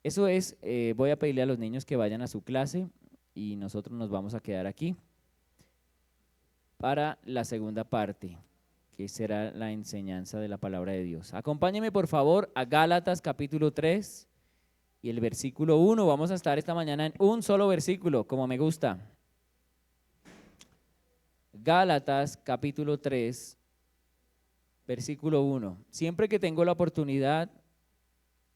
Eso es, voy a pedirle a los niños que vayan a su clase y nosotros nos vamos a quedar aquí para la segunda parte, que será la enseñanza de la palabra de Dios. Acompáñenme por favor a Gálatas capítulo 3 y el versículo 1. Vamos a estar esta mañana en un solo versículo, como me gusta. Gálatas capítulo 3, versículo 1. Siempre que tengo la oportunidad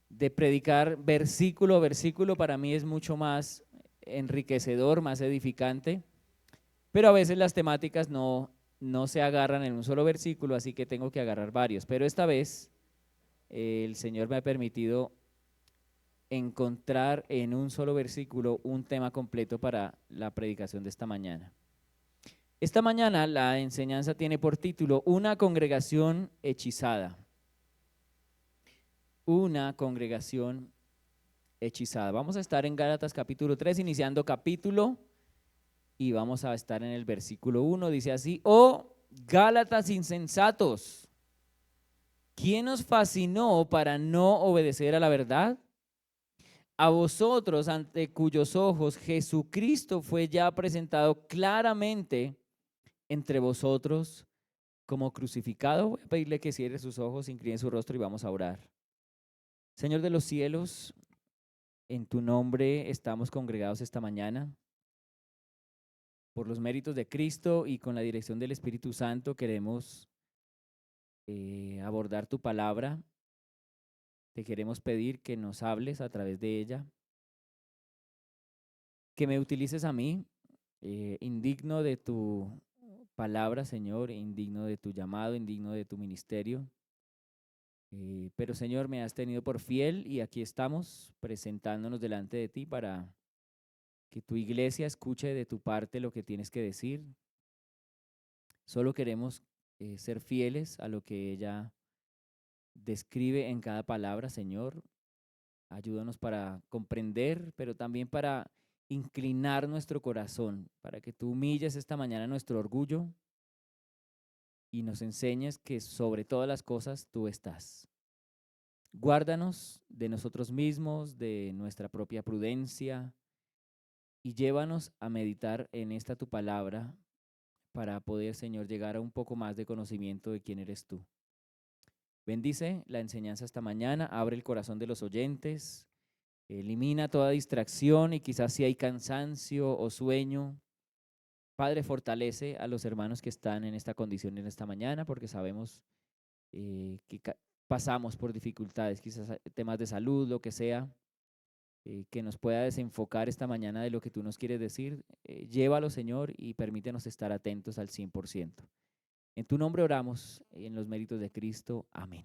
de predicar versículo a versículo, para mí es mucho más enriquecedor, más edificante, pero a veces las temáticas no se agarran en un solo versículo, así que tengo que agarrar varios. Pero esta vez el Señor me ha permitido encontrar en un solo versículo un tema completo para la predicación de esta mañana. Esta mañana la enseñanza tiene por título Una congregación hechizada. Una congregación hechizada. Vamos a estar en Gálatas capítulo 3, iniciando capítulo, y vamos a estar en el versículo 1. Dice así: oh Gálatas insensatos, ¿quién os fascinó para no obedecer a la verdad? A vosotros, ante cuyos ojos Jesucristo fue ya presentado claramente entre vosotros como crucificado. Voy a pedirle que cierre sus ojos, incline su rostro y vamos a orar. Señor de los cielos, en tu nombre estamos congregados esta mañana. Por los méritos de Cristo y con la dirección del Espíritu Santo queremos abordar tu palabra. Te queremos pedir que nos hables a través de ella, que me utilices a mí, indigno de tu palabra, Señor, indigno de tu llamado, indigno de tu ministerio. Pero Señor, me has tenido por fiel y aquí estamos presentándonos delante de ti para que tu iglesia escuche de tu parte lo que tienes que decir. Solo queremos ser fieles a lo que ella describe en cada palabra, Señor. Ayúdanos para comprender, pero también para inclinar nuestro corazón, para que tú humilles esta mañana nuestro orgullo y nos enseñes que sobre todas las cosas tú estás. Guárdanos de nosotros mismos, de nuestra propia prudencia y llévanos a meditar en esta tu palabra para poder, Señor, llegar a un poco más de conocimiento de quién eres tú. Bendice la enseñanza esta mañana, abre el corazón de los oyentes, elimina toda distracción y quizás si hay cansancio o sueño. Padre, fortalece a los hermanos que están en esta condición en esta mañana, porque sabemos que pasamos por dificultades, quizás temas de salud, lo que sea, que nos pueda desenfocar esta mañana de lo que tú nos quieres decir. Llévalo, Señor, y permítenos estar atentos al 100%. En tu nombre oramos, en los méritos de Cristo. Amén.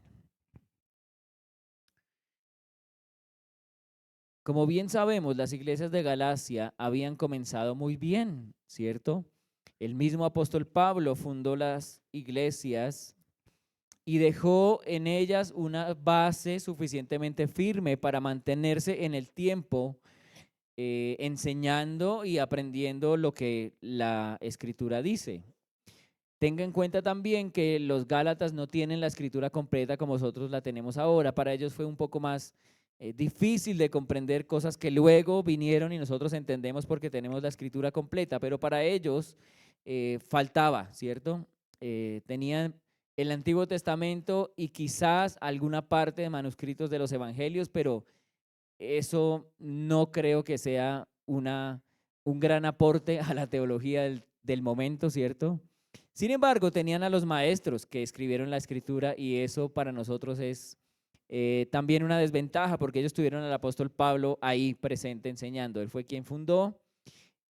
Como bien sabemos, las iglesias de Galacia habían comenzado muy bien, ¿cierto? El mismo apóstol Pablo fundó las iglesias y dejó en ellas una base suficientemente firme para mantenerse en el tiempo, enseñando y aprendiendo lo que la escritura dice. Tenga en cuenta también que los Gálatas no tienen la escritura completa como nosotros la tenemos ahora. Para ellos fue un poco más difícil de comprender cosas que luego vinieron y nosotros entendemos porque tenemos la escritura completa, pero para ellos faltaba, ¿cierto? Tenían el Antiguo Testamento y quizás alguna parte de manuscritos de los evangelios, pero eso no creo que sea un gran aporte a la teología del momento, ¿cierto? Sin embargo, tenían a los maestros que escribieron la escritura y eso para nosotros es también una desventaja porque ellos tuvieron al apóstol Pablo ahí presente enseñando. Él fue quien fundó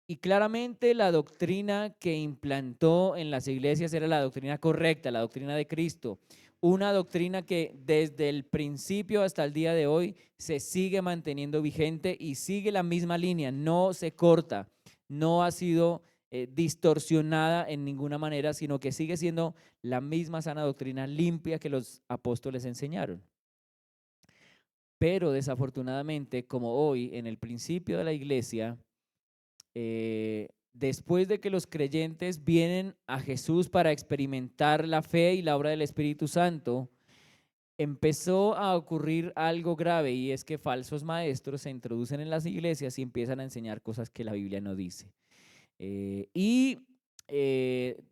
y claramente la doctrina que implantó en las iglesias era la doctrina correcta, la doctrina de Cristo. Una doctrina que desde el principio hasta el día de hoy se sigue manteniendo vigente y sigue la misma línea, no se corta, no ha sido distorsionada en ninguna manera, sino que sigue siendo la misma sana doctrina limpia que los apóstoles enseñaron. Pero desafortunadamente, como hoy en el principio de la iglesia, después de que los creyentes vienen a Jesús para experimentar la fe y la obra del Espíritu Santo, empezó a ocurrir algo grave, y es que falsos maestros se introducen en las iglesias y empiezan a enseñar cosas que la Biblia no dice.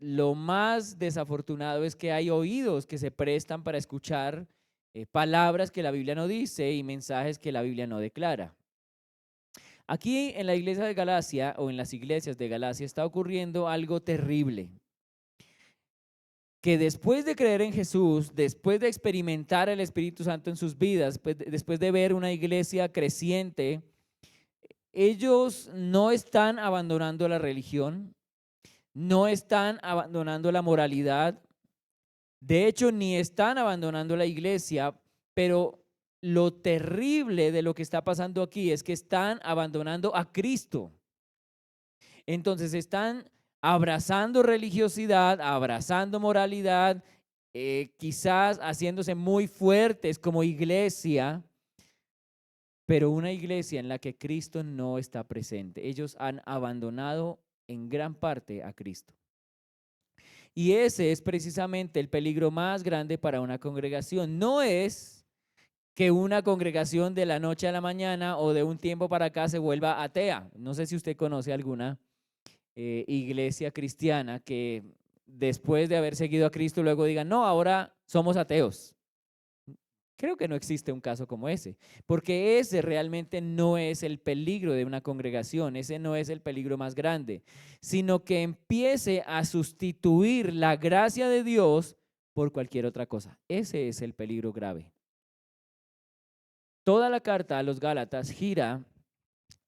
Lo más desafortunado es que hay oídos que se prestan para escuchar palabras que la Biblia no dice y mensajes que la Biblia no declara. Aquí en la iglesia de Galacia, o en las iglesias de Galacia, está ocurriendo algo terrible. Que después de creer en Jesús, después de experimentar el Espíritu Santo en sus vidas, después de ver una iglesia creciente, ellos no están abandonando la religión, no están abandonando la moralidad, de hecho ni están abandonando la iglesia, pero lo terrible de lo que está pasando aquí es que están abandonando a Cristo. Entonces están abrazando religiosidad, abrazando moralidad, quizás haciéndose muy fuertes como iglesia, pero una iglesia en la que Cristo no está presente. Ellos han abandonado en gran parte a Cristo. Y ese es precisamente el peligro más grande para una congregación. No es que una congregación de la noche a la mañana o de un tiempo para acá se vuelva atea. No sé si usted conoce alguna iglesia cristiana que después de haber seguido a Cristo luego digan, no, ahora somos ateos. Creo que no existe un caso como ese, porque ese realmente no es el peligro de una congregación, ese no es el peligro más grande, sino que empiece a sustituir la gracia de Dios por cualquier otra cosa. Ese es el peligro grave. Toda la carta a los Gálatas gira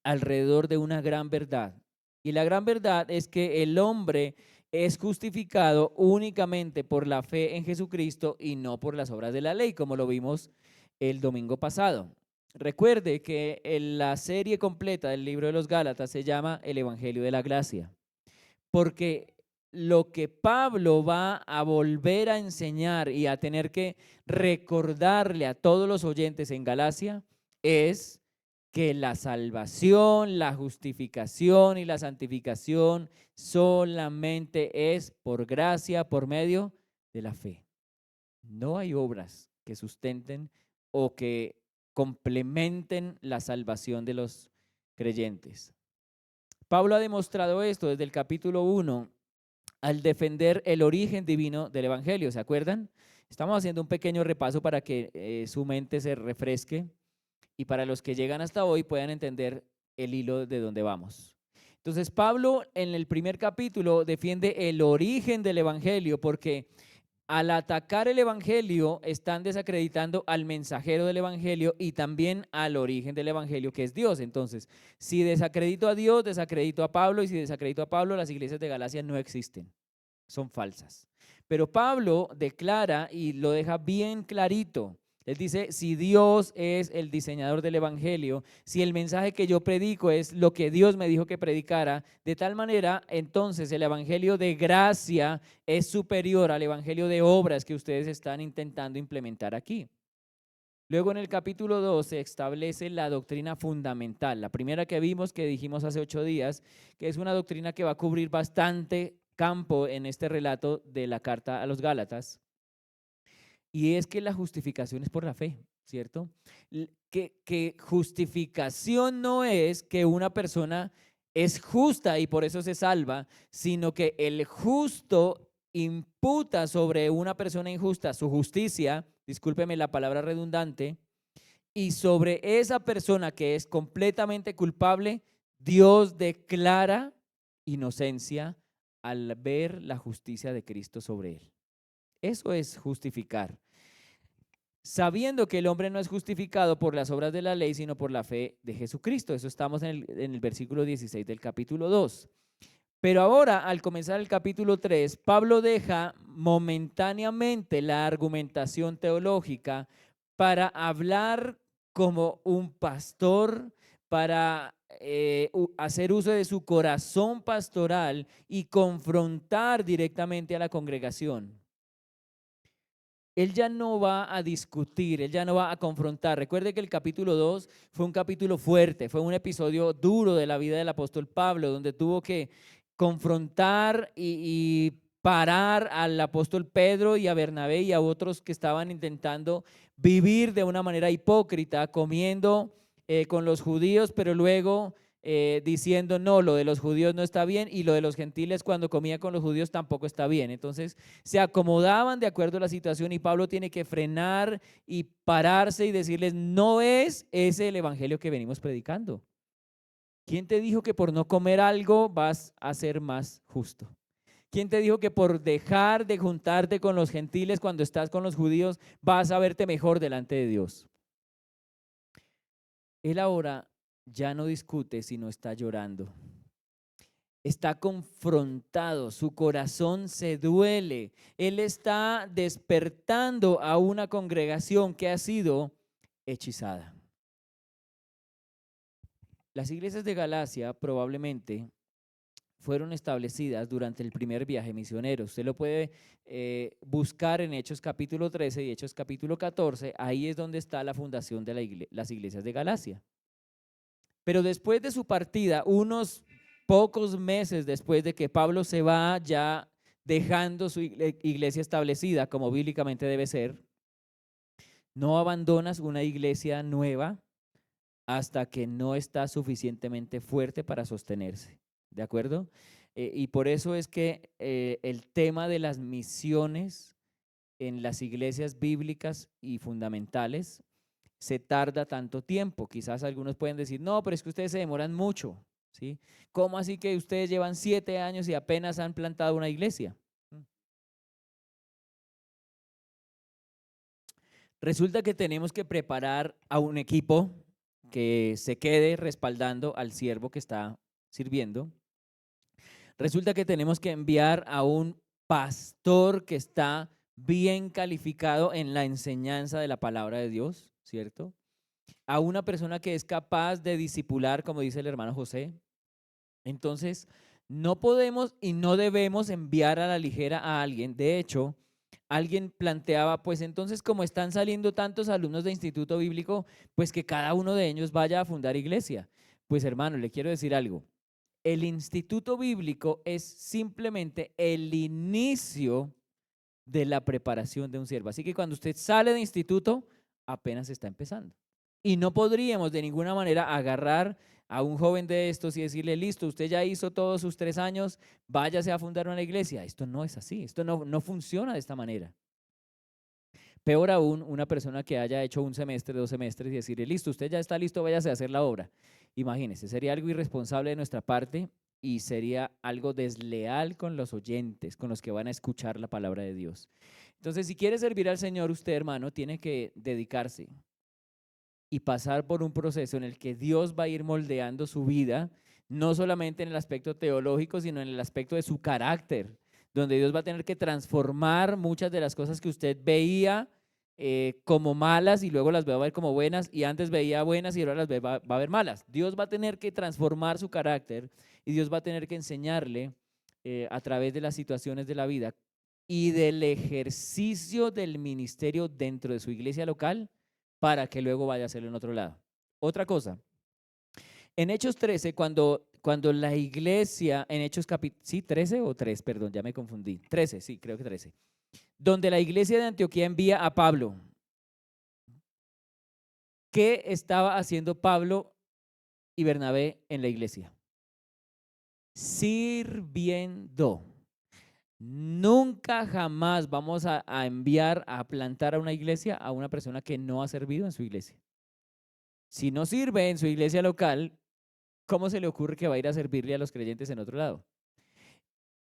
alrededor de una gran verdad, y la gran verdad es que el hombre es justificado únicamente por la fe en Jesucristo y no por las obras de la ley, como lo vimos el domingo pasado. Recuerde que en la serie completa del libro de los Gálatas se llama el Evangelio de la Gracia, porque lo que Pablo va a volver a enseñar y a tener que recordarle a todos los oyentes en Galacia es que la salvación, la justificación y la santificación solamente es por gracia, por medio de la fe. No hay obras que sustenten o que complementen la salvación de los creyentes. Pablo ha demostrado esto desde el capítulo 1 al defender el origen divino del Evangelio. ¿Se acuerdan? Estamos haciendo un pequeño repaso para que su mente se refresque y para los que llegan hasta hoy puedan entender el hilo de donde vamos. Entonces Pablo en el primer capítulo defiende el origen del Evangelio, porque al atacar el Evangelio están desacreditando al mensajero del Evangelio y también al origen del Evangelio, que es Dios. Entonces, si desacredito a Dios, desacredito a Pablo, y si desacredito a Pablo, las iglesias de Galacia no existen, son falsas. Pero Pablo declara y lo deja bien clarito. Él dice, si Dios es el diseñador del Evangelio, si el mensaje que yo predico es lo que Dios me dijo que predicara, de tal manera, entonces el Evangelio de gracia es superior al Evangelio de obras que ustedes están intentando implementar aquí. Luego en el capítulo 2 se establece la doctrina fundamental, la primera que vimos, que dijimos hace 8 días, que es una doctrina que va a cubrir bastante campo en este relato de la carta a los Gálatas. Y es que la justificación es por la fe, ¿cierto? Que justificación no es que una persona es justa y por eso se salva, sino que el justo imputa sobre una persona injusta su justicia, discúlpeme la palabra redundante, y sobre esa persona que es completamente culpable, Dios declara inocencia al ver la justicia de Cristo sobre él. Eso es justificar. Sabiendo que el hombre no es justificado por las obras de la ley, sino por la fe de Jesucristo. Eso estamos en el versículo 16 del capítulo 2. Pero ahora, al comenzar el capítulo 3, Pablo deja momentáneamente la argumentación teológica para hablar como un pastor, para hacer uso de su corazón pastoral y confrontar directamente a la congregación. Él ya no va a discutir, él ya no va a confrontar. Recuerde que el capítulo 2 fue un capítulo fuerte, fue un episodio duro de la vida del apóstol Pablo, donde tuvo que confrontar y parar al apóstol Pedro y a Bernabé y a otros que estaban intentando vivir de una manera hipócrita, comiendo con los judíos, pero luego diciendo, no, lo de los judíos no está bien, y lo de los gentiles cuando comía con los judíos tampoco está bien. Entonces se acomodaban de acuerdo a la situación, y Pablo tiene que frenar y pararse y decirles, no es ese el evangelio que venimos predicando. ¿Quién te dijo que por no comer algo vas a ser más justo? ¿Quién te dijo que por dejar de juntarte con los gentiles cuando estás con los judíos vas a verte mejor delante de Dios? Él ahora ya no discute, sino está llorando. Está confrontado, su corazón se duele. Él está despertando a una congregación que ha sido hechizada. Las iglesias de Galacia probablemente fueron establecidas durante el primer viaje misionero. Usted lo puede buscar en Hechos capítulo 13 y Hechos capítulo 14. Ahí es donde está la fundación de las iglesias de Galacia. Pero después de su partida, unos pocos meses después de que Pablo se va, ya dejando su iglesia establecida como bíblicamente debe ser, no abandonas una iglesia nueva hasta que no está suficientemente fuerte para sostenerse. ¿De acuerdo? Y por eso es que el tema de las misiones en las iglesias bíblicas y fundamentales se tarda tanto tiempo. Quizás algunos pueden decir, no, pero es que ustedes se demoran mucho, ¿sí? ¿Cómo así que ustedes llevan 7 años y apenas han plantado una iglesia? Resulta que tenemos que preparar a un equipo que se quede respaldando al siervo que está sirviendo. Resulta que tenemos que enviar a un pastor que está bien calificado en la enseñanza de la palabra de Dios, ¿cierto? A una persona que es capaz de discipular, como dice el hermano José. Entonces, no podemos y no debemos enviar a la ligera a alguien. De hecho, alguien planteaba, pues entonces como están saliendo tantos alumnos de instituto bíblico, pues que cada uno de ellos vaya a fundar iglesia. Pues hermano, le quiero decir algo. El instituto bíblico es simplemente el inicio de la preparación de un siervo. Así que cuando usted sale de instituto, apenas está empezando. Y no podríamos de ninguna manera agarrar a un joven de estos y decirle, listo, usted ya hizo todos sus 3 años, váyase a fundar una iglesia. Esto no es así, esto no funciona de esta manera. Peor aún, una persona que haya hecho 1 semestre, 2 semestres y decirle, listo, usted ya está listo, váyase a hacer la obra. Imagínese, sería algo irresponsable de nuestra parte y sería algo desleal con los oyentes, con los que van a escuchar la palabra de Dios. Entonces, si quiere servir al Señor, usted, hermano, tiene que dedicarse y pasar por un proceso en el que Dios va a ir moldeando su vida, no solamente en el aspecto teológico, sino en el aspecto de su carácter, donde Dios va a tener que transformar muchas de las cosas que usted veía como malas y luego las va a ver como buenas, y antes veía buenas y ahora las va a ver malas. Dios va a tener que transformar su carácter y Dios va a tener que enseñarle a través de las situaciones de la vida y del ejercicio del ministerio dentro de su iglesia local para que luego vaya a hacerlo en otro lado. Otra cosa, en Hechos 13, cuando la iglesia, en Hechos sí, 13 o 3, perdón, ya me confundí, 13, sí, creo que 13, donde la iglesia de Antioquía envía a Pablo. ¿Qué estaba haciendo Pablo y Bernabé en la iglesia? Sirviendo. Nunca jamás vamos a enviar a plantar a una iglesia a una persona que no ha servido en su iglesia. Si no sirve en su iglesia local, ¿cómo se le ocurre que va a ir a servirle a los creyentes en otro lado?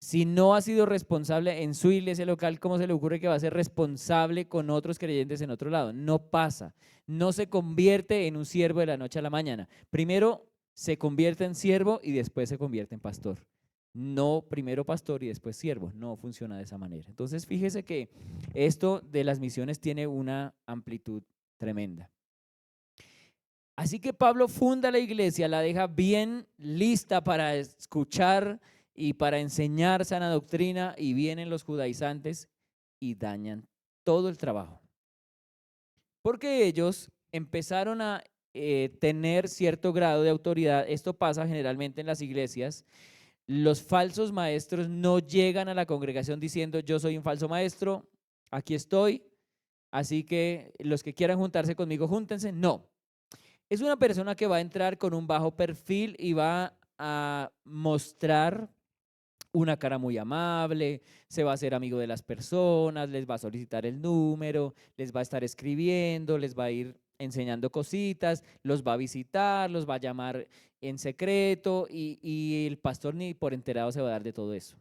Si no ha sido responsable en su iglesia local, ¿cómo se le ocurre que va a ser responsable con otros creyentes en otro lado? No pasa. No se convierte en un siervo de la noche a la mañana. Primero se convierte en siervo y después se convierte en pastor. No primero pastor y después siervo. No funciona de esa manera. Entonces, fíjese que esto de las misiones tiene una amplitud tremenda. Así que Pablo funda la iglesia, la deja bien lista para escuchar y para enseñar sana doctrina, y vienen los judaizantes y dañan todo el trabajo. Porque ellos empezaron a tener cierto grado de autoridad. Esto pasa generalmente en las iglesias. Los falsos maestros no llegan a la congregación diciendo, yo soy un falso maestro, aquí estoy, así que los que quieran juntarse conmigo, júntense. No, es una persona que va a entrar con un bajo perfil y va a mostrar una cara muy amable, se va a hacer amigo de las personas, les va a solicitar el número, les va a estar escribiendo, les va a ir enseñando cositas, los va a visitar, los va a llamar en secreto y el pastor ni por enterado se va a dar de todo eso.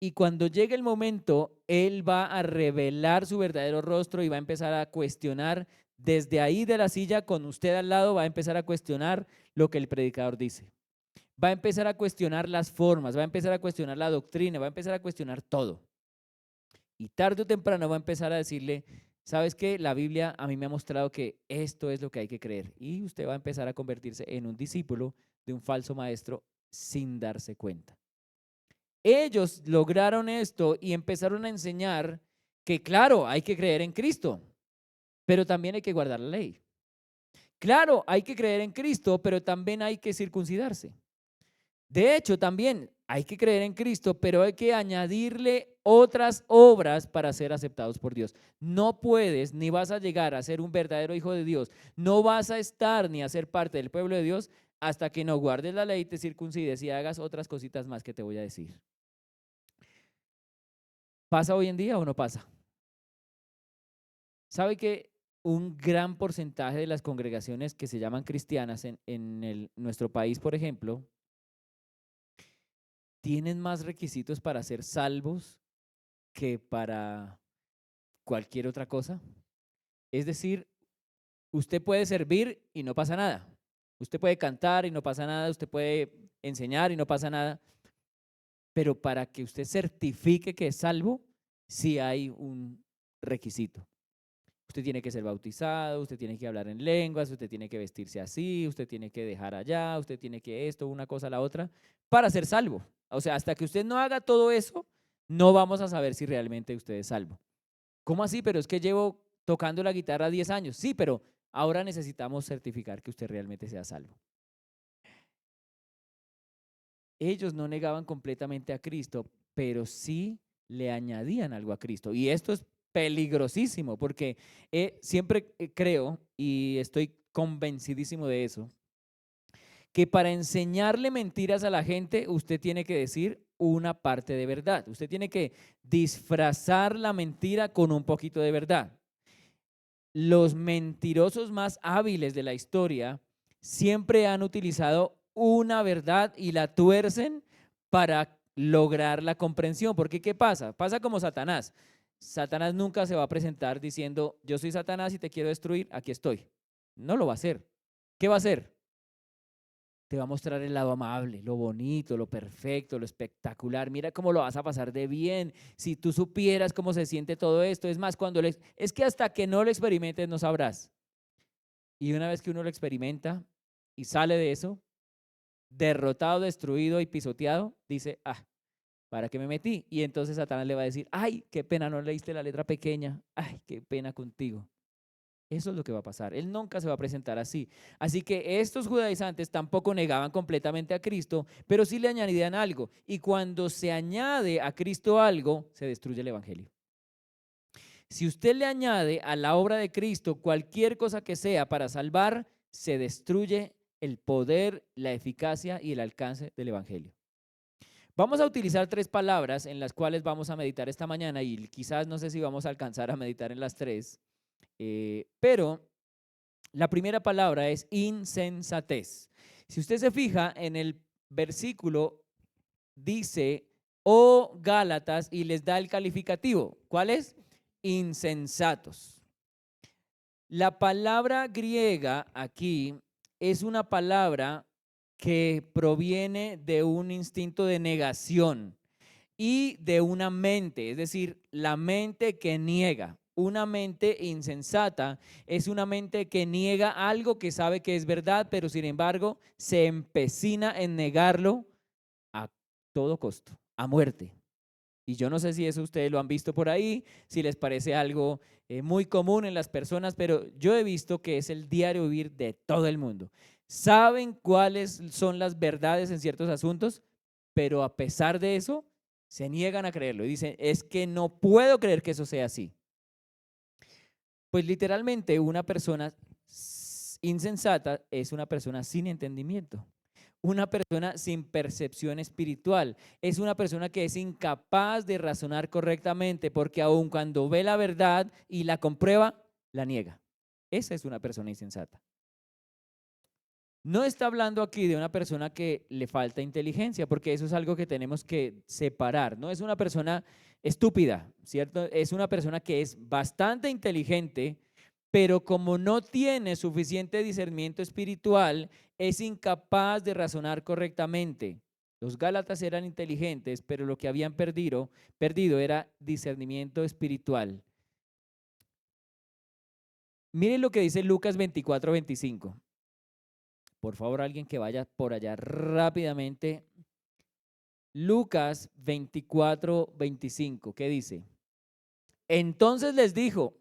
Y cuando llegue el momento, él va a revelar su verdadero rostro y va a empezar a cuestionar desde ahí de la silla con usted al lado, va a empezar a cuestionar lo que el predicador dice. Va a empezar a cuestionar las formas, va a empezar a cuestionar la doctrina, va a empezar a cuestionar todo. Y tarde o temprano va a empezar a decirle, ¿sabes qué? La Biblia a mí me ha mostrado que esto es lo que hay que creer. Y usted va a empezar a convertirse en un discípulo de un falso maestro sin darse cuenta. Ellos lograron esto y empezaron a enseñar que, claro, hay que creer en Cristo, pero también hay que guardar la ley. Claro, hay que creer en Cristo, pero también hay que circuncidarse. De hecho, también hay que creer en Cristo, pero hay que añadirle otras obras para ser aceptados por Dios. No puedes ni vas a llegar a ser un verdadero hijo de Dios. No vas a estar ni a ser parte del pueblo de Dios hasta que no guardes la ley, te circuncides y hagas otras cositas más que te voy a decir. ¿Pasa hoy en día o no pasa? ¿Sabe que un gran porcentaje de las congregaciones que se llaman cristianas en nuestro país, por ejemplo, tienen más requisitos para ser salvos que para cualquier otra cosa? Es decir, usted puede servir y no pasa nada. Usted puede cantar y no pasa nada. Usted puede enseñar y no pasa nada. Pero para que usted certifique que es salvo, sí hay un requisito. Usted tiene que ser bautizado, usted tiene que hablar en lenguas, usted tiene que vestirse así, usted tiene que dejar allá, usted tiene que esto, una cosa, la otra, para ser salvo. O sea, hasta que usted no haga todo eso, no vamos a saber si realmente usted es salvo. ¿Cómo así? Pero es que llevo tocando la guitarra 10 años. Sí, pero ahora necesitamos certificar que usted realmente sea salvo. Ellos no negaban completamente a Cristo, pero sí le añadían algo a Cristo. Y esto es peligrosísimo porque siempre creo y estoy convencidísimo de eso, que para enseñarle mentiras a la gente usted tiene que decir una parte de verdad. Usted tiene que disfrazar la mentira con un poquito de verdad. Los mentirosos más hábiles de la historia siempre han utilizado una verdad y la tuercen para lograr la comprensión. Porque ¿qué pasa? Pasa como Satanás. Satanás nunca se va a presentar diciendo, yo soy Satanás y te quiero destruir, aquí estoy. No lo va a hacer. ¿Qué va a hacer? Te va a mostrar el lado amable, lo bonito, lo perfecto, lo espectacular. Mira cómo lo vas a pasar de bien. Si tú supieras cómo se siente todo esto, es más, es que hasta que no lo experimentes no sabrás. Y una vez que uno lo experimenta y sale de eso, derrotado, destruido y pisoteado, dice, ¿para qué me metí? Y entonces Satanás le va a decir, ay, qué pena, no leíste la letra pequeña, ay, qué pena contigo. Eso es lo que va a pasar. Él nunca se va a presentar así. Así que estos judaizantes tampoco negaban completamente a Cristo, pero sí le añadían algo. Y cuando se añade a Cristo algo, se destruye el evangelio. Si usted le añade a la obra de Cristo cualquier cosa que sea para salvar, se destruye el poder, la eficacia y el alcance del evangelio. Vamos a utilizar 3 palabras en las cuales vamos a meditar esta mañana y quizás no sé si vamos a alcanzar a meditar en las 3, pero la primera palabra es insensatez. Si usted se fija en el versículo, dice, oh Gálatas, y les da el calificativo. ¿Cuál es? Insensatos. La palabra griega aquí es una palabra que proviene de un instinto de negación y de una mente, es decir, la mente que niega. Una mente insensata es una mente que niega algo que sabe que es verdad, pero sin embargo se empecina en negarlo a todo costo, a muerte. Y yo no sé si eso ustedes lo han visto por ahí, si les parece algo muy común en las personas, pero yo he visto que es el diario vivir de todo el mundo. Saben cuáles son las verdades en ciertos asuntos, pero a pesar de eso, se niegan a creerlo y dicen, es que no puedo creer que eso sea así. Pues literalmente una persona insensata es una persona sin entendimiento, una persona sin percepción espiritual, es una persona que es incapaz de razonar correctamente porque aun cuando ve la verdad y la comprueba, la niega. Esa es una persona insensata. No está hablando aquí de una persona que le falta inteligencia, porque eso es algo que tenemos que separar. No es una persona estúpida, ¿cierto? Es una persona que es bastante inteligente, pero como no tiene suficiente discernimiento espiritual, es incapaz de razonar correctamente. Los Gálatas eran inteligentes, pero lo que habían perdido era discernimiento espiritual. Miren lo que dice Lucas 24:25. Por favor, alguien que vaya por allá rápidamente. Lucas 24:25, ¿qué dice? Entonces les dijo,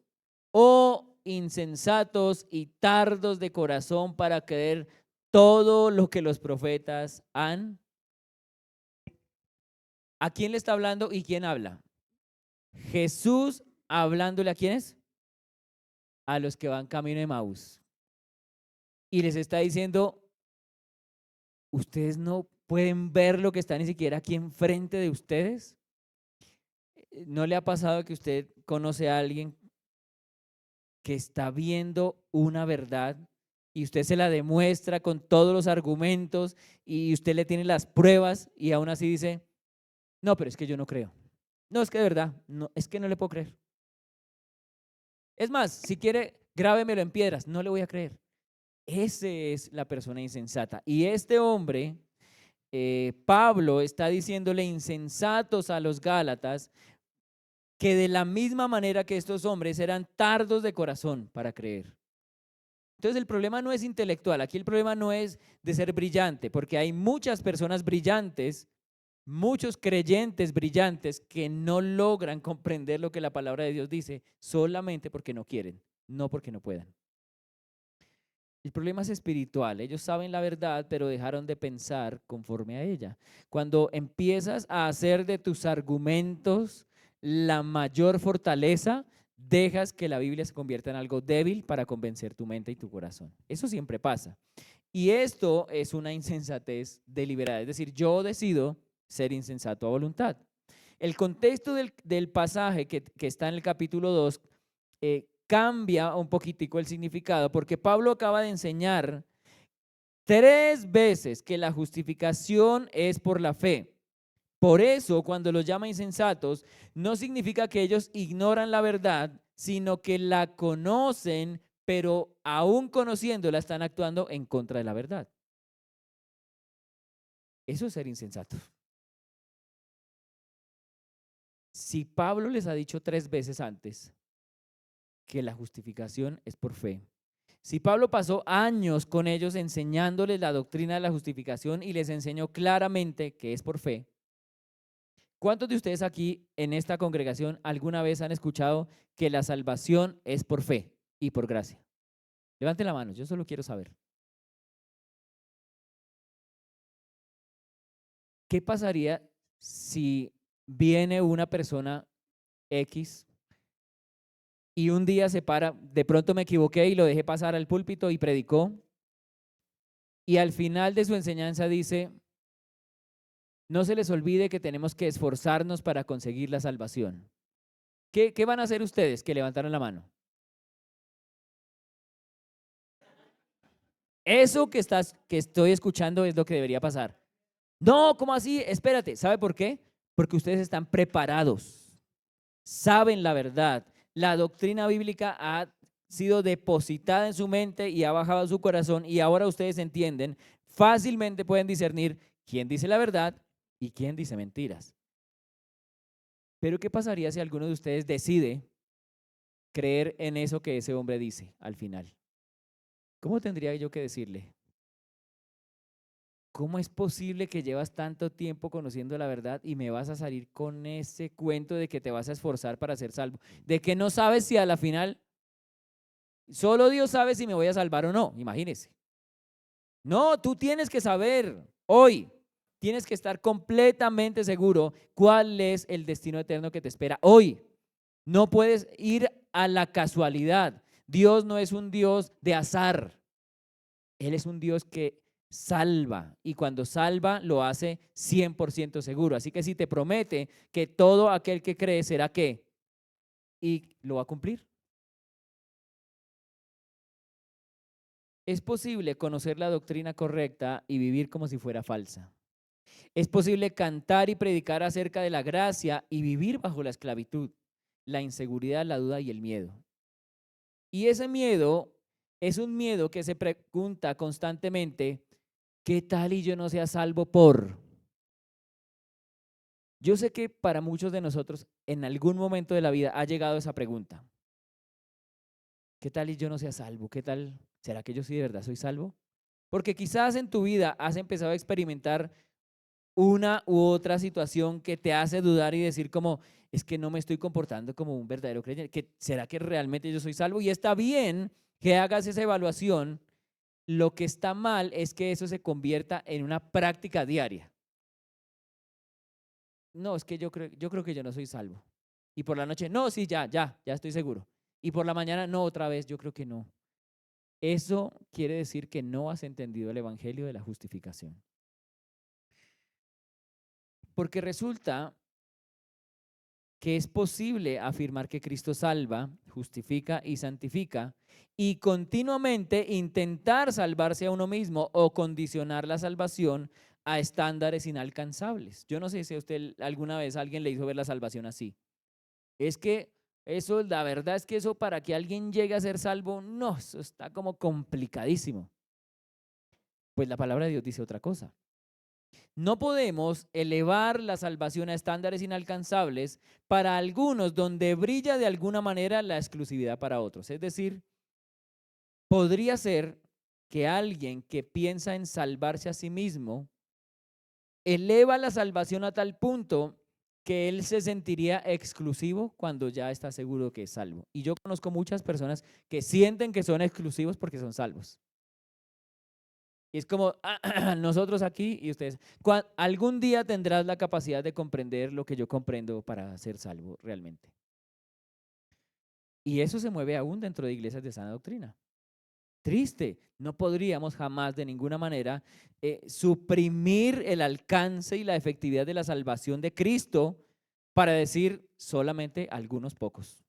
oh insensatos y tardos de corazón para creer todo lo que los profetas han. ¿A quién le está hablando y quién habla? Jesús hablándole a quiénes? A los que van camino de Maús. Y les está diciendo, ustedes no pueden ver lo que está ni siquiera aquí enfrente de ustedes. ¿No le ha pasado que usted conoce a alguien que está viendo una verdad y usted se la demuestra con todos los argumentos y usted le tiene las pruebas y aún así dice, no, pero es que yo no creo? No, es que de verdad, no, es que no le puedo creer. Es más, si quiere, grábemelo en piedras, no le voy a creer. Ese es la persona insensata. Y este hombre, Pablo, está diciéndole insensatos a los Gálatas, que de la misma manera que estos hombres eran tardos de corazón para creer. Entonces el problema no es intelectual, aquí el problema no es de ser brillante, porque hay muchas personas brillantes, muchos creyentes brillantes que no logran comprender lo que la palabra de Dios dice solamente porque no quieren, no porque no puedan. El problema es espiritual, ellos saben la verdad, pero dejaron de pensar conforme a ella. Cuando empiezas a hacer de tus argumentos la mayor fortaleza, dejas que la Biblia se convierta en algo débil para convencer tu mente y tu corazón. Eso siempre pasa. Y esto es una insensatez deliberada, es decir, yo decido ser insensato a voluntad. El contexto del pasaje que está en el capítulo 2 cambia un poquitico el significado, porque Pablo acaba de enseñar 3 veces que la justificación es por la fe. Por eso, cuando los llama insensatos, no significa que ellos ignoran la verdad, sino que la conocen, pero aún conociéndola están actuando en contra de la verdad. Eso es ser insensato. Si Pablo les ha dicho 3 veces antes que la justificación es por fe, si Pablo pasó años con ellos enseñándoles la doctrina de la justificación y les enseñó claramente que es por fe, ¿cuántos de ustedes aquí en esta congregación alguna vez han escuchado que la salvación es por fe y por gracia? Levanten la mano, yo solo quiero saber. ¿Qué pasaría si viene una persona X y un día se para, de pronto me equivoqué y lo dejé pasar al púlpito y predicó, y al final de su enseñanza dice, no se les olvide que tenemos que esforzarnos para conseguir la salvación? ¿Qué van a hacer ustedes que levantaron la mano? Eso que estoy escuchando es lo que debería pasar. No, ¿cómo así? Espérate, ¿sabe por qué? Porque ustedes están preparados, saben la verdad. La doctrina bíblica ha sido depositada en su mente y ha bajado a su corazón, y ahora ustedes entienden, fácilmente pueden discernir quién dice la verdad y quién dice mentiras. Pero ¿qué pasaría si alguno de ustedes decide creer en eso que ese hombre dice al final? ¿Cómo tendría yo que decirle? ¿Cómo es posible que llevas tanto tiempo conociendo la verdad y me vas a salir con ese cuento de que te vas a esforzar para ser salvo? De que no sabes si a la final, solo Dios sabe si me voy a salvar o no, imagínese. No, tú tienes que saber hoy, tienes que estar completamente seguro cuál es el destino eterno que te espera hoy. No puedes ir a la casualidad. Dios no es un Dios de azar. Él es un Dios que salva y cuando salva lo hace 100% seguro. Así que si te promete que todo aquel que cree será ¿qué? Y lo va a cumplir. Es posible conocer la doctrina correcta y vivir como si fuera falsa. Es posible cantar y predicar acerca de la gracia y vivir bajo la esclavitud, la inseguridad, la duda y el miedo. Y ese miedo es un miedo que se pregunta constantemente, ¿qué tal y yo no sea salvo por? Yo sé que para muchos de nosotros en algún momento de la vida ha llegado esa pregunta. ¿Qué tal y yo no sea salvo? ¿Qué tal? ¿Será que yo sí de verdad soy salvo? Porque quizás en tu vida has empezado a experimentar una u otra situación que te hace dudar y decir como, es que no me estoy comportando como un verdadero creyente. ¿Será que realmente yo soy salvo? Y está bien que hagas esa evaluación. Lo que está mal es que eso se convierta en una práctica diaria. No, es que yo creo que yo no soy salvo. Y por la noche, no, sí, ya estoy seguro. Y por la mañana, no, otra vez, yo creo que no. Eso quiere decir que no has entendido el evangelio de la justificación. Porque resulta que es posible afirmar que Cristo salva, justifica y santifica y continuamente intentar salvarse a uno mismo o condicionar la salvación a estándares inalcanzables. Yo no sé si a usted alguna vez alguien le hizo ver la salvación así. Es que eso, la verdad es que eso para que alguien llegue a ser salvo, no, eso está como complicadísimo. Pues la palabra de Dios dice otra cosa. No podemos elevar la salvación a estándares inalcanzables para algunos donde brilla de alguna manera la exclusividad para otros. Es decir, podría ser que alguien que piensa en salvarse a sí mismo eleva la salvación a tal punto que él se sentiría exclusivo cuando ya está seguro que es salvo. Y yo conozco muchas personas que sienten que son exclusivos porque son salvos. Y es como nosotros aquí y ustedes. Algún día tendrás la capacidad de comprender lo que yo comprendo para ser salvo realmente. Y eso se mueve aún dentro de iglesias de sana doctrina. Triste, no podríamos jamás de ninguna manera suprimir el alcance y la efectividad de la salvación de Cristo para decir solamente algunos pocos.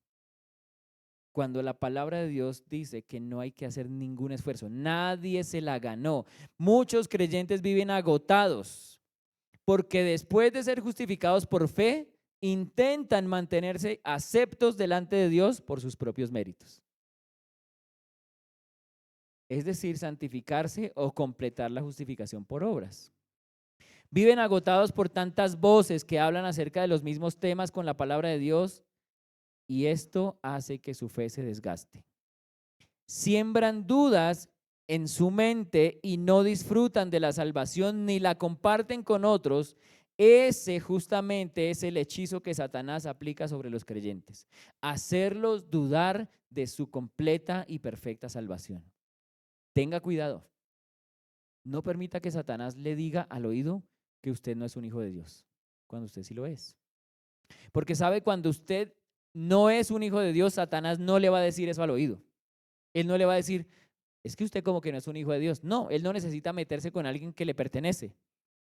Cuando la palabra de Dios dice que no hay que hacer ningún esfuerzo, nadie se la ganó. Muchos creyentes viven agotados porque después de ser justificados por fe, intentan mantenerse aceptos delante de Dios por sus propios méritos. Es decir, santificarse o completar la justificación por obras. Viven agotados por tantas voces que hablan acerca de los mismos temas con la palabra de Dios y esto hace que su fe se desgaste. Siembran dudas en su mente y no disfrutan de la salvación ni la comparten con otros. Ese justamente es el hechizo que Satanás aplica sobre los creyentes, hacerlos dudar de su completa y perfecta salvación. Tenga cuidado, no permita que Satanás le diga al oído que usted no es un hijo de Dios, cuando usted sí lo es. Porque sabe, cuando usted no es un hijo de Dios, Satanás no le va a decir eso al oído. Él no le va a decir, es que usted como que no es un hijo de Dios. No, él no necesita meterse con alguien que le pertenece.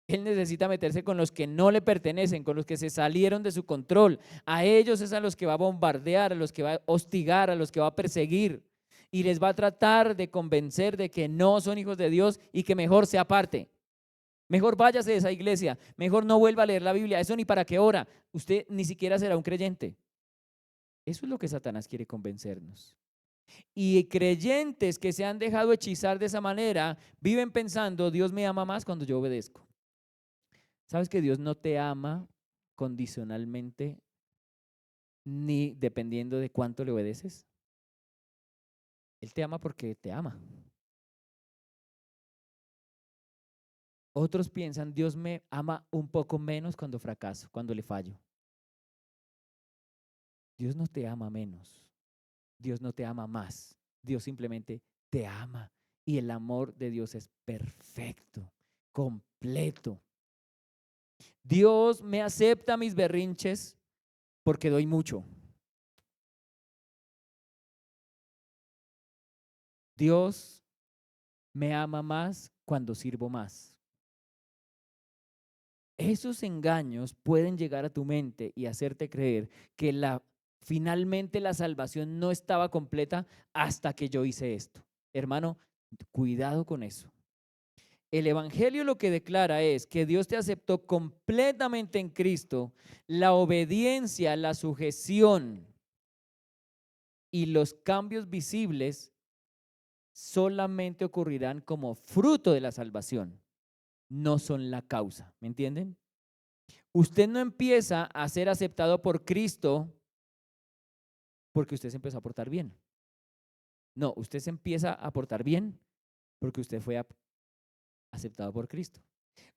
Él necesita meterse con los que no le pertenecen, con los que se salieron de su control. A ellos es a los que va a bombardear, a los que va a hostigar, a los que va a perseguir. Y les va a tratar de convencer de que no son hijos de Dios y que mejor se aparte. Mejor váyase de esa iglesia, mejor no vuelva a leer la Biblia. Eso ni para qué ora. Usted ni siquiera será un creyente. Eso es lo que Satanás quiere convencernos. Y creyentes que se han dejado hechizar de esa manera viven pensando, Dios me ama más cuando yo obedezco. ¿Sabes que Dios no te ama condicionalmente ni dependiendo de cuánto le obedeces? Él te ama porque te ama. Otros piensan, Dios me ama un poco menos cuando fracaso, cuando le fallo. Dios no te ama menos. Dios no te ama más. Dios simplemente te ama. Y el amor de Dios es perfecto, completo. Dios me acepta mis berrinches porque doy mucho. Dios me ama más cuando sirvo más. Esos engaños pueden llegar a tu mente y hacerte creer que finalmente la salvación no estaba completa hasta que yo hice esto. Hermano, cuidado con eso. El Evangelio lo que declara es que Dios te aceptó completamente en Cristo. La obediencia, la sujeción y los cambios visibles solamente ocurrirán como fruto de la salvación, no son la causa. ¿Me entienden? Usted no empieza a ser aceptado por Cristo porque usted se empezó a portar bien. No, usted se empieza a portar bien porque usted fue aceptado por Cristo.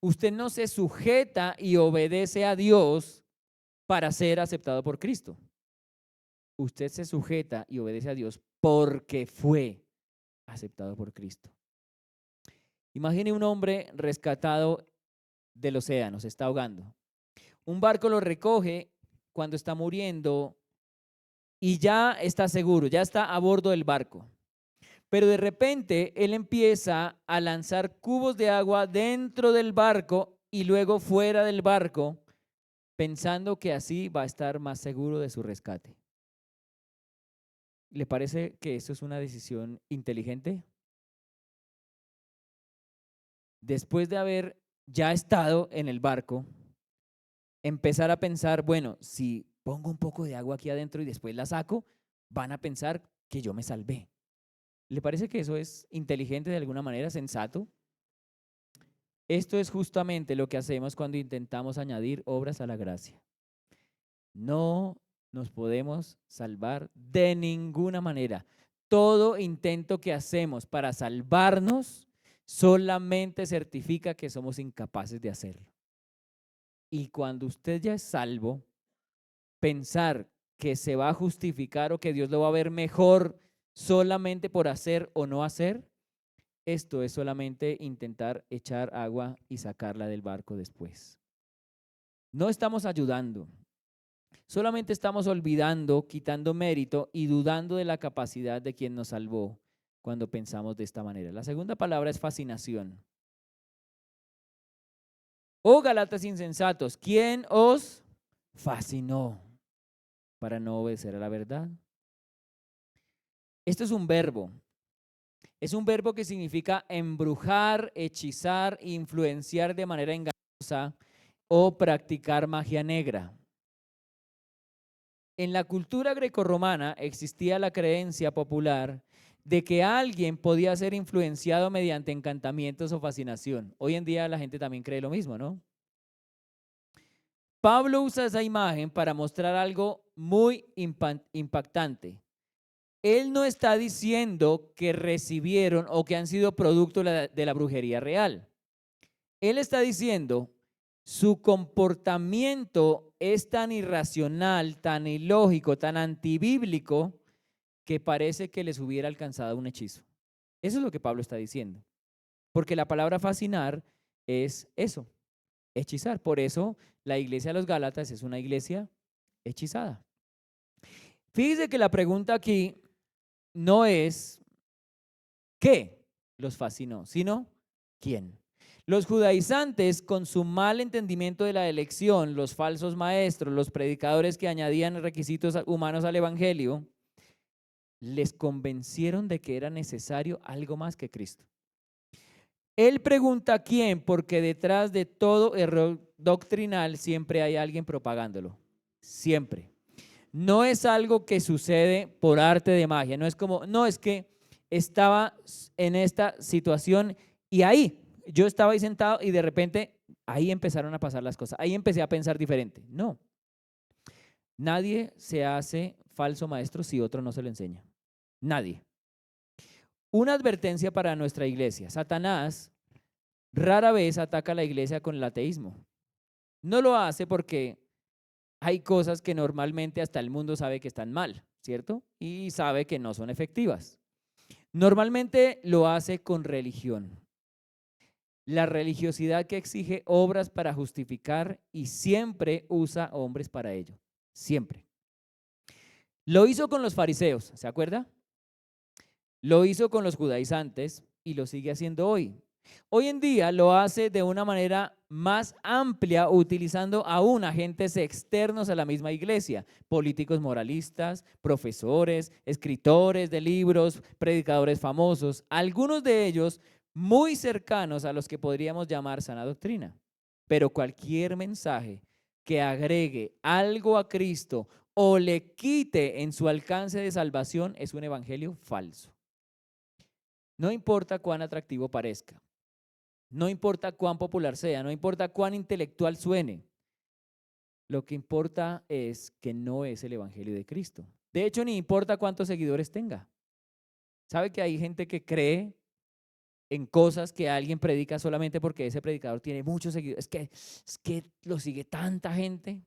Usted no se sujeta y obedece a Dios para ser aceptado por Cristo. Usted se sujeta y obedece a Dios porque fue aceptado por Cristo. Imagine un hombre rescatado del océano, se está ahogando. Un barco lo recoge cuando está muriendo y ya está seguro, ya está a bordo del barco. Pero de repente él empieza a lanzar cubos de agua dentro del barco y luego fuera del barco, pensando que así va a estar más seguro de su rescate. ¿Le parece que eso es una decisión inteligente? Después de haber ya estado en el barco, empezar a pensar, bueno, si pongo un poco de agua aquí adentro y después la saco, van a pensar que yo me salvé. ¿Le parece que eso es inteligente de alguna manera, sensato? Esto es justamente lo que hacemos cuando intentamos añadir obras a la gracia. No nos podemos salvar de ninguna manera. Todo intento que hacemos para salvarnos solamente certifica que somos incapaces de hacerlo. Y cuando usted ya es salvo, pensar que se va a justificar o que Dios lo va a ver mejor solamente por hacer o no hacer, esto es solamente intentar echar agua y sacarla del barco después. No estamos ayudando, solamente estamos olvidando, quitando mérito y dudando de la capacidad de quien nos salvó cuando pensamos de esta manera. La segunda palabra es fascinación. Oh Galatas insensatos, ¿quién os fascinó para no obedecer a la verdad? Esto es un verbo. Es un verbo que significa embrujar, hechizar, influenciar de manera engañosa o practicar magia negra. En la cultura grecorromana existía la creencia popular de que alguien podía ser influenciado mediante encantamientos o fascinación. Hoy en día la gente también cree lo mismo, ¿no? Pablo usa esa imagen para mostrar algo muy impactante. Él no está diciendo que recibieron o que han sido producto de la brujería real. Él está diciendo, su comportamiento es tan irracional, tan ilógico, tan antibíblico, que parece que les hubiera alcanzado un hechizo. Eso es lo que Pablo está diciendo. Porque la palabra fascinar es eso, hechizar. Por eso la iglesia de los Gálatas es una iglesia hechizada. Fíjese que la pregunta aquí no es qué los fascinó, sino quién. Los judaizantes, con su mal entendimiento de la elección, los falsos maestros, los predicadores que añadían requisitos humanos al evangelio, les convencieron de que era necesario algo más que Cristo. Él pregunta quién, porque detrás de todo error doctrinal siempre hay alguien propagándolo. Siempre. No es algo que sucede por arte de magia. No es como, no, es que estaba en esta situación y ahí, yo estaba ahí sentado y de repente ahí empezaron a pasar las cosas. Ahí empecé a pensar diferente. No. Nadie se hace falso maestro si otro no se lo enseña. Nadie. Una advertencia para nuestra iglesia. Satanás rara vez ataca a la iglesia con el ateísmo. No lo hace porque hay cosas que normalmente hasta el mundo sabe que están mal, ¿cierto? Y sabe que no son efectivas. Normalmente lo hace con religión. La religiosidad que exige obras para justificar y siempre usa hombres para ello. Siempre. Lo hizo con los fariseos, ¿se acuerda? Lo hizo con los judaizantes y lo sigue haciendo hoy. Hoy en día lo hace de una manera más amplia, utilizando aún agentes externos a la misma iglesia, políticos moralistas, profesores, escritores de libros, predicadores famosos, algunos de ellos muy cercanos a los que podríamos llamar sana doctrina. Pero cualquier mensaje que agregue algo a Cristo o le quite en su alcance de salvación es un evangelio falso. No importa cuán atractivo parezca. No importa cuán popular sea, no importa cuán intelectual suene. Lo que importa es que no es el evangelio de Cristo. De hecho, ni importa cuántos seguidores tenga. ¿Sabe que hay gente que cree en cosas que alguien predica solamente porque ese predicador tiene muchos seguidores? Es que lo sigue tanta gente.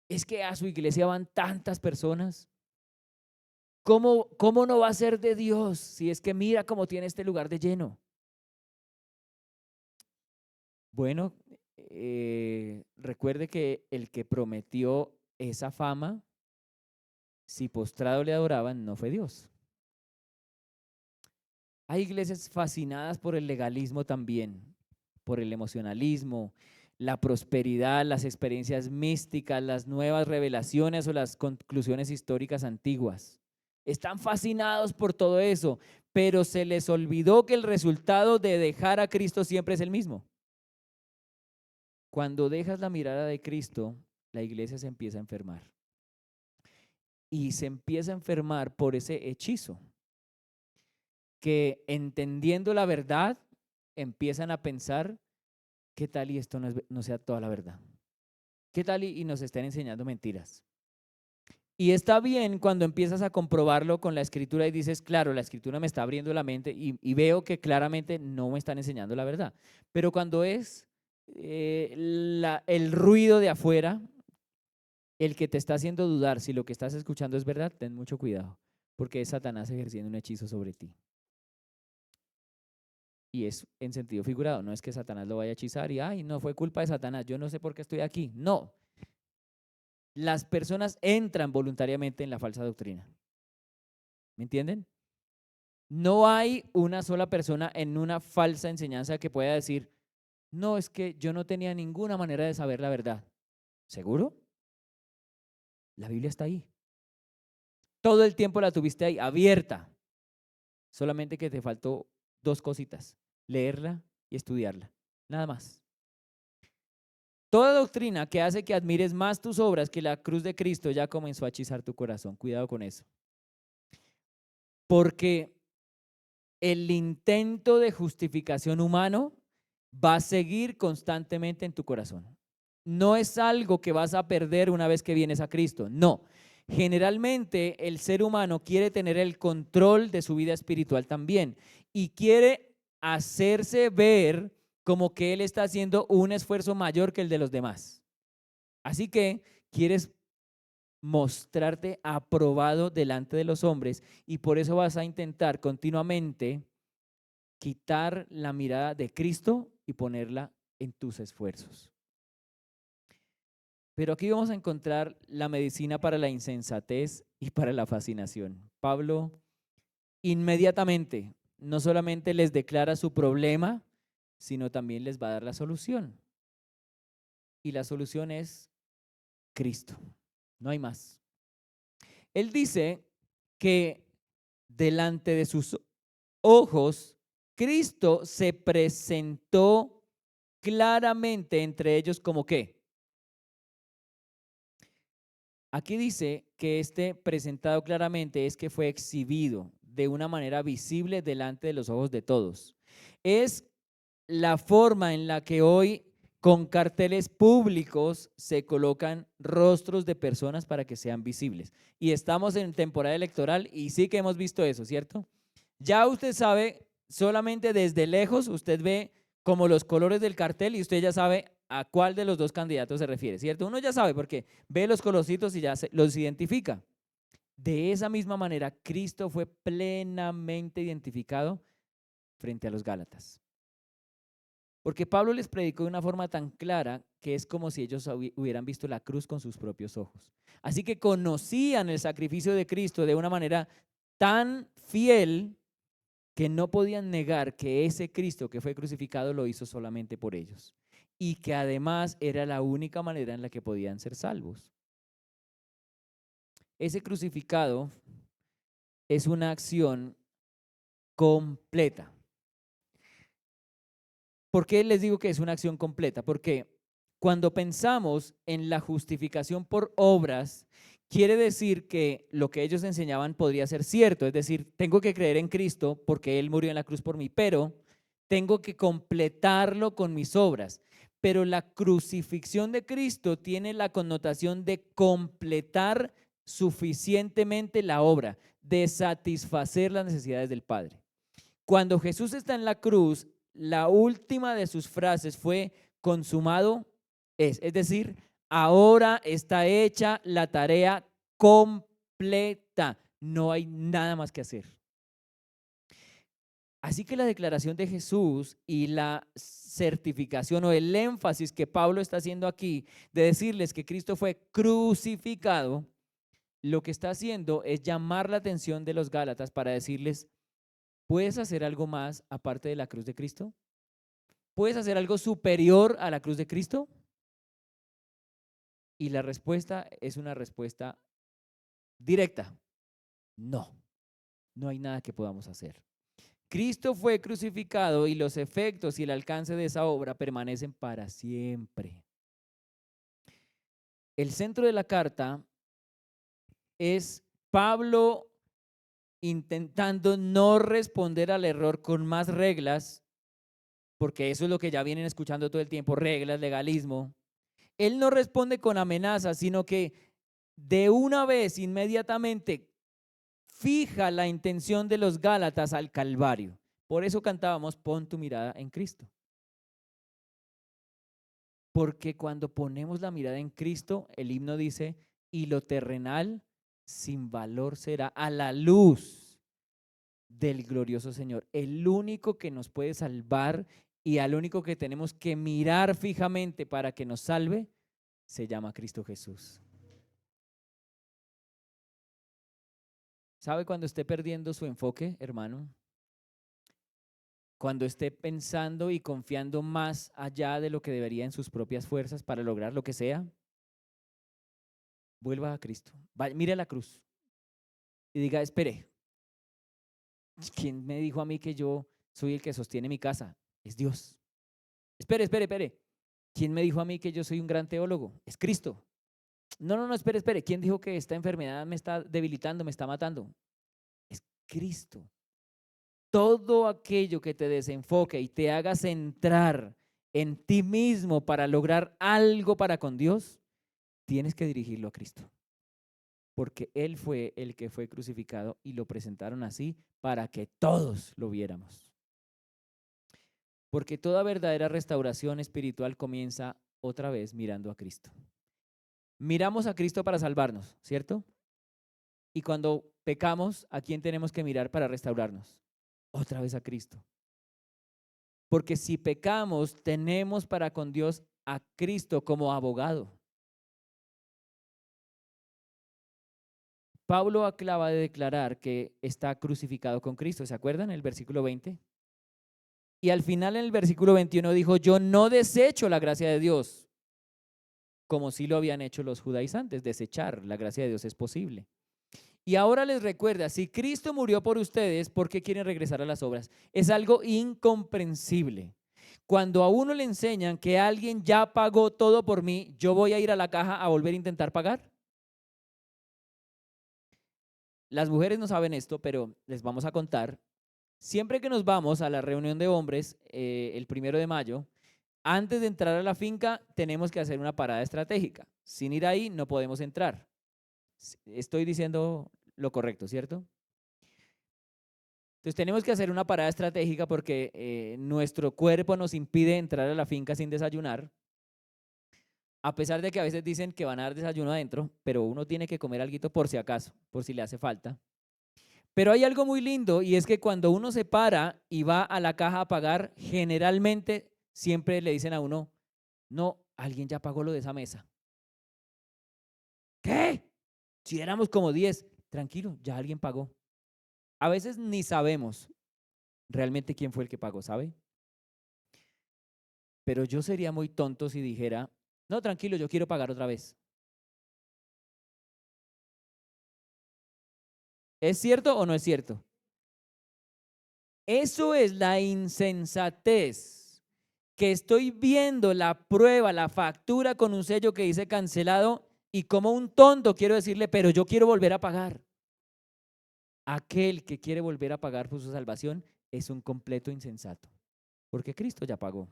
Es que a su iglesia van tantas personas. ¿Cómo no va a ser de Dios si es que mira cómo tiene este lugar de lleno? Bueno, recuerde que el que prometió esa fama, si postrado le adoraban, no fue Dios. Hay iglesias fascinadas por el legalismo también, por el emocionalismo, la prosperidad, las experiencias místicas, las nuevas revelaciones o las conclusiones históricas antiguas. Están fascinados por todo eso, pero se les olvidó que el resultado de dejar a Cristo siempre es el mismo. Cuando dejas la mirada de Cristo, la iglesia se empieza a enfermar. Y se empieza a enfermar por ese hechizo, que entendiendo la verdad, empiezan a pensar, ¿qué tal y esto no sea toda la verdad? ¿Qué tal y nos estén enseñando mentiras? Y está bien cuando empiezas a comprobarlo con la escritura y dices, claro, la escritura me está abriendo la mente y veo que claramente no me están enseñando la verdad. Pero cuando es el ruido de afuera, el que te está haciendo dudar si lo que estás escuchando es verdad, ten mucho cuidado, porque es Satanás ejerciendo un hechizo sobre ti. Y es en sentido figurado, no es que Satanás lo vaya a hechizar y, ay, no fue culpa de Satanás, yo no sé por qué estoy aquí. No, las personas entran voluntariamente en la falsa doctrina. ¿Me entienden? No hay una sola persona en una falsa enseñanza que pueda decir, no, es que yo no tenía ninguna manera de saber la verdad. ¿Seguro? La Biblia está ahí. Todo el tiempo la tuviste ahí, abierta. Solamente que te faltó dos cositas, leerla y estudiarla. Nada más. Toda doctrina que hace que admires más tus obras que la cruz de Cristo ya comenzó a hechizar tu corazón. Cuidado con eso. Porque el intento de justificación humano va a seguir constantemente en tu corazón. No es algo que vas a perder una vez que vienes a Cristo. No. Generalmente el ser humano quiere tener el control de su vida espiritual también y quiere hacerse ver como que él está haciendo un esfuerzo mayor que el de los demás. Así que quieres mostrarte aprobado delante de los hombres y por eso vas a intentar continuamente quitar la mirada de Cristo y ponerla en tus esfuerzos. Pero aquí vamos a encontrar la medicina para la insensatez y para la fascinación. Pablo inmediatamente no solamente les declara su problema, sino también les va a dar la solución. Y la solución es Cristo. No hay más. Él dice que delante de sus ojos, Cristo se presentó claramente entre ellos como ¿qué? Aquí dice que este presentado claramente es que fue exhibido de una manera visible delante de los ojos de todos. Es la forma en la que hoy con carteles públicos se colocan rostros de personas para que sean visibles. Y estamos en temporada electoral y sí que hemos visto eso, ¿cierto? Ya usted sabe, solamente desde lejos usted ve como los colores del cartel y usted ya sabe a cuál de los dos candidatos se refiere, ¿cierto? Uno ya sabe porque ve los colorcitos y ya los identifica. De esa misma manera, Cristo fue plenamente identificado frente a los Gálatas. Porque Pablo les predicó de una forma tan clara que es como si ellos hubieran visto la cruz con sus propios ojos. Así que conocían el sacrificio de Cristo de una manera tan fiel que no podían negar que ese Cristo que fue crucificado lo hizo solamente por ellos y que además era la única manera en la que podían ser salvos. Ese crucificado es una acción completa. ¿Por qué les digo que es una acción completa? Porque cuando pensamos en la justificación por obras, quiere decir que lo que ellos enseñaban podría ser cierto, es decir, tengo que creer en Cristo porque Él murió en la cruz por mí, pero tengo que completarlo con mis obras. Pero la crucifixión de Cristo tiene la connotación de completar suficientemente la obra, de satisfacer las necesidades del Padre. Cuando Jesús está en la cruz, la última de sus frases fue consumado es decir, ahora está hecha la tarea completa, no hay nada más que hacer. Así que la declaración de Jesús y la certificación o el énfasis que Pablo está haciendo aquí de decirles que Cristo fue crucificado, lo que está haciendo es llamar la atención de los Gálatas para decirles, ¿puedes hacer algo más aparte de la cruz de Cristo? ¿Puedes hacer algo superior a la cruz de Cristo? Y la respuesta es una respuesta directa. No, no hay nada que podamos hacer. Cristo fue crucificado y los efectos y el alcance de esa obra permanecen para siempre. El centro de la carta es Pablo intentando no responder al error con más reglas, porque eso es lo que ya vienen escuchando todo el tiempo, reglas, legalismo. Él no responde con amenazas, sino que de una vez, inmediatamente, fija la intención de los Gálatas al Calvario. Por eso cantábamos, pon tu mirada en Cristo. Porque cuando ponemos la mirada en Cristo, el himno dice, y lo terrenal sin valor será a la luz del glorioso Señor. El único que nos puede salvar y al único que tenemos que mirar fijamente para que nos salve, se llama Cristo Jesús. ¿Sabe cuando esté perdiendo su enfoque, hermano? Cuando esté pensando y confiando más allá de lo que debería en sus propias fuerzas para lograr lo que sea, vuelva a Cristo. Mire la cruz y diga, espere, ¿quién me dijo a mí que yo soy el que sostiene mi casa? Es Dios. Espere. ¿Quién me dijo a mí que yo soy un gran teólogo? Es Cristo. No, espere. ¿Quién dijo que esta enfermedad me está debilitando, me está matando? Es Cristo. Todo aquello que te desenfoque y te haga centrar en ti mismo para lograr algo para con Dios, tienes que dirigirlo a Cristo. Porque Él fue el que fue crucificado y lo presentaron así para que todos lo viéramos. Porque toda verdadera restauración espiritual comienza otra vez mirando a Cristo. Miramos a Cristo para salvarnos, ¿cierto? Y cuando pecamos, ¿a quién tenemos que mirar para restaurarnos? Otra vez a Cristo. Porque si pecamos, tenemos para con Dios a Cristo como abogado. Pablo acaba de declarar que está crucificado con Cristo, ¿se acuerdan? El versículo 20. Y al final en el versículo 21 dijo, yo no desecho la gracia de Dios, como sí lo habían hecho los judaizantes. Desechar la gracia de Dios es posible. Y ahora les recuerda, si Cristo murió por ustedes, ¿por qué quieren regresar a las obras? Es algo incomprensible. Cuando a uno le enseñan que alguien ya pagó todo por mí, ¿yo voy a ir a la caja a volver a intentar pagar? Las mujeres no saben esto, pero les vamos a contar. Siempre que nos vamos a la reunión de hombres, el 1 de mayo, antes de entrar a la finca tenemos que hacer una parada estratégica. Sin ir ahí no podemos entrar. Estoy diciendo lo correcto, ¿cierto? Entonces tenemos que hacer una parada estratégica porque nuestro cuerpo nos impide entrar a la finca sin desayunar. A pesar de que a veces dicen que van a dar desayuno adentro, pero uno tiene que comer algo por si acaso, por si le hace falta. Pero hay algo muy lindo y es que cuando uno se para y va a la caja a pagar, generalmente siempre le dicen a uno, no, alguien ya pagó lo de esa mesa. ¿Qué? Si éramos como 10, tranquilo, ya alguien pagó. A veces ni sabemos realmente quién fue el que pagó, ¿sabe? Pero yo sería muy tonto si dijera, no, tranquilo, yo quiero pagar otra vez. ¿Es cierto o no es cierto? Eso es la insensatez, que estoy viendo la prueba, la factura con un sello que dice cancelado y como un tonto quiero decirle, pero yo quiero volver a pagar. Aquel que quiere volver a pagar por su salvación es un completo insensato, porque Cristo ya pagó.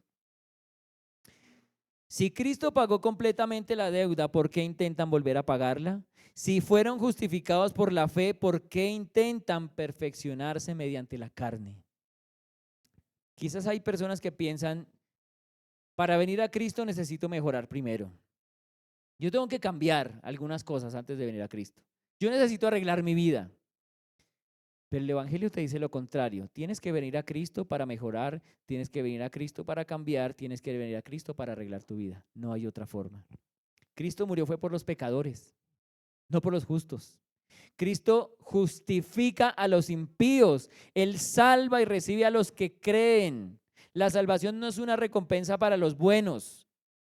Si Cristo pagó completamente la deuda, ¿por qué intentan volver a pagarla? Si fueron justificados por la fe, ¿por qué intentan perfeccionarse mediante la carne? Quizás hay personas que piensan, para venir a Cristo necesito mejorar primero. Yo tengo que cambiar algunas cosas antes de venir a Cristo. Yo necesito arreglar mi vida. Pero el Evangelio te dice lo contrario. Tienes que venir a Cristo para mejorar, tienes que venir a Cristo para cambiar, tienes que venir a Cristo para arreglar tu vida. No hay otra forma. Cristo murió fue por los pecadores, no por los justos. Cristo justifica a los impíos. Él salva y recibe a los que creen. La salvación no es una recompensa para los buenos,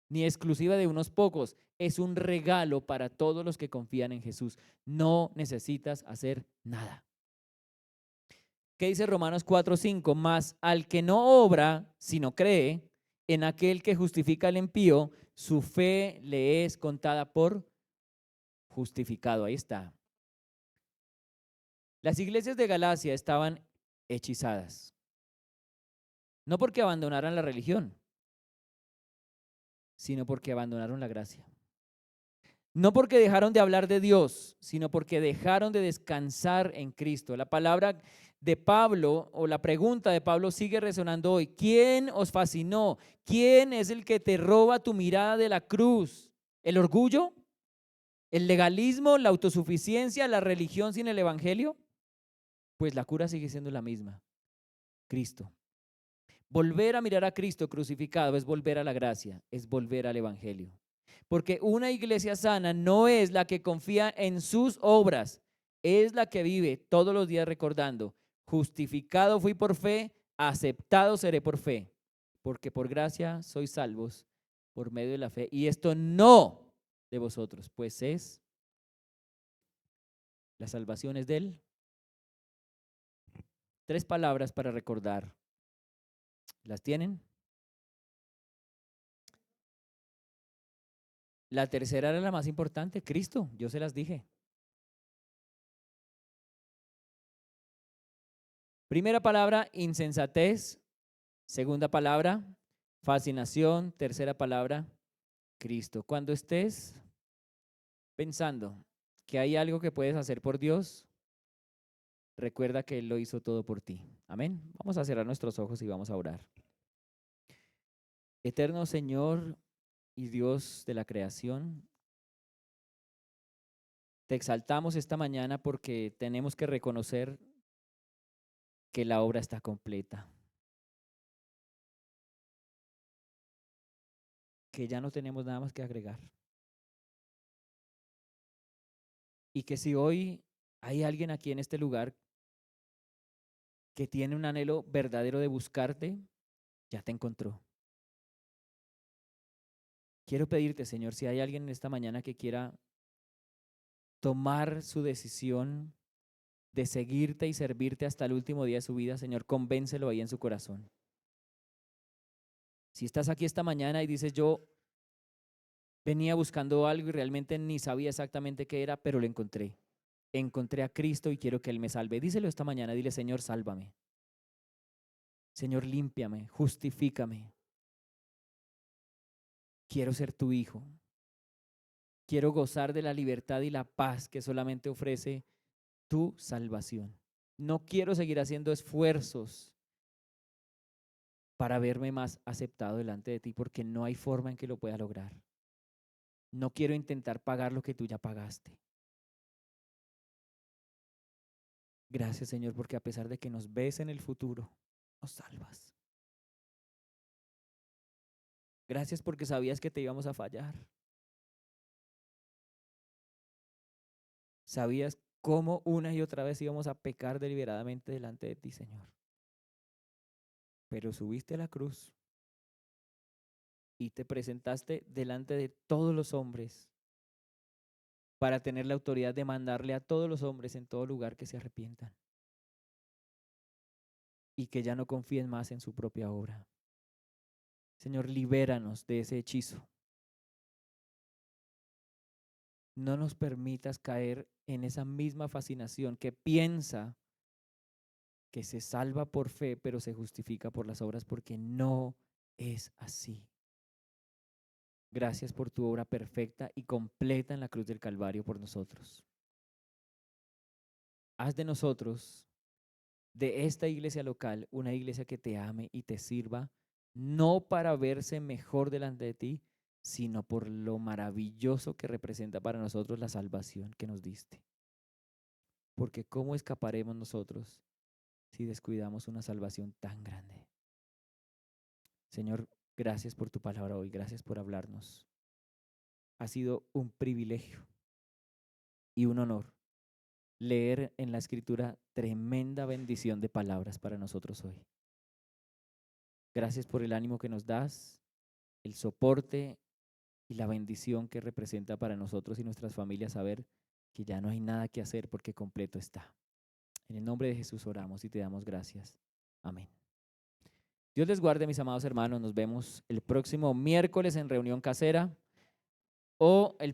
ni exclusiva de unos pocos. Es un regalo para todos los que confían en Jesús. No necesitas hacer nada. ¿Qué dice Romanos 4:5? Mas al que no obra, sino cree en aquel que justifica al impío, su fe le es contada por justificado. Ahí está. Las iglesias de Galacia estaban hechizadas, no porque abandonaran la religión, sino porque abandonaron la gracia. No porque dejaron de hablar de Dios, sino porque dejaron de descansar en Cristo. La palabra de Pablo o la pregunta de Pablo sigue resonando hoy. ¿Quién os fascinó? ¿Quién es el que te roba tu mirada de la cruz? ¿El orgullo? ¿El legalismo? ¿La autosuficiencia? ¿La religión sin el evangelio? Pues la cura sigue siendo la misma, Cristo. Volver a mirar a Cristo crucificado es volver a la gracia, es volver al evangelio. Porque una iglesia sana no es la que confía en sus obras, es la que vive todos los días recordando, justificado fui por fe, aceptado seré por fe, porque por gracia sois salvos por medio de la fe. Y esto no de vosotros, pues es la salvación es de Él. 3 palabras para recordar. ¿Las tienen? La tercera era la más importante, Cristo, yo se las dije. Primera palabra, insensatez. Segunda palabra, fascinación. Tercera palabra, Cristo. Cuando estés pensando que hay algo que puedes hacer por Dios, recuerda que Él lo hizo todo por ti. Amén. Vamos a cerrar nuestros ojos y vamos a orar. Eterno Señor y Dios de la creación, te exaltamos esta mañana porque tenemos que reconocer que la obra está completa, que ya no tenemos nada más que agregar. Y que si hoy hay alguien aquí en este lugar que tiene un anhelo verdadero de buscarte, ya te encontró. Quiero pedirte, Señor, si hay alguien en esta mañana que quiera tomar su decisión de seguirte y servirte hasta el último día de su vida, Señor, convéncelo ahí en su corazón. Si estás aquí esta mañana y dices, yo venía buscando algo y realmente ni sabía exactamente qué era, pero lo encontré. Encontré a Cristo y quiero que Él me salve. Díselo esta mañana, dile, Señor, sálvame. Señor, límpiame, justifícame. Quiero ser tu hijo. Quiero gozar de la libertad y la paz que solamente ofrece tu salvación. No quiero seguir haciendo esfuerzos para verme más aceptado delante de ti porque no hay forma en que lo pueda lograr. No quiero intentar pagar lo que tú ya pagaste. Gracias, Señor, porque a pesar de que nos ves en el futuro, nos salvas. Gracias porque sabías que te íbamos a fallar. Sabías cómo una y otra vez íbamos a pecar deliberadamente delante de ti, Señor. Pero subiste a la cruz y te presentaste delante de todos los hombres para tener la autoridad de mandarle a todos los hombres en todo lugar que se arrepientan y que ya no confíen más en su propia obra. Señor, libéranos de ese hechizo. No nos permitas caer en esa misma fascinación que piensa que se salva por fe, pero se justifica por las obras, porque no es así. Gracias por tu obra perfecta y completa en la cruz del Calvario por nosotros. Haz de nosotros, de esta iglesia local, una iglesia que te ame y te sirva, no para verse mejor delante de ti, sino por lo maravilloso que representa para nosotros la salvación que nos diste. Porque ¿cómo escaparemos nosotros si descuidamos una salvación tan grande? Señor, gracias por tu palabra hoy, gracias por hablarnos. Ha sido un privilegio y un honor leer en la Escritura tremenda bendición de palabras para nosotros hoy. Gracias por el ánimo que nos das, el soporte y la bendición que representa para nosotros y nuestras familias saber que ya no hay nada que hacer porque completo está. En el nombre de Jesús oramos y te damos gracias. Amén. Dios les guarde, mis amados hermanos. Nos vemos el próximo miércoles en reunión casera o el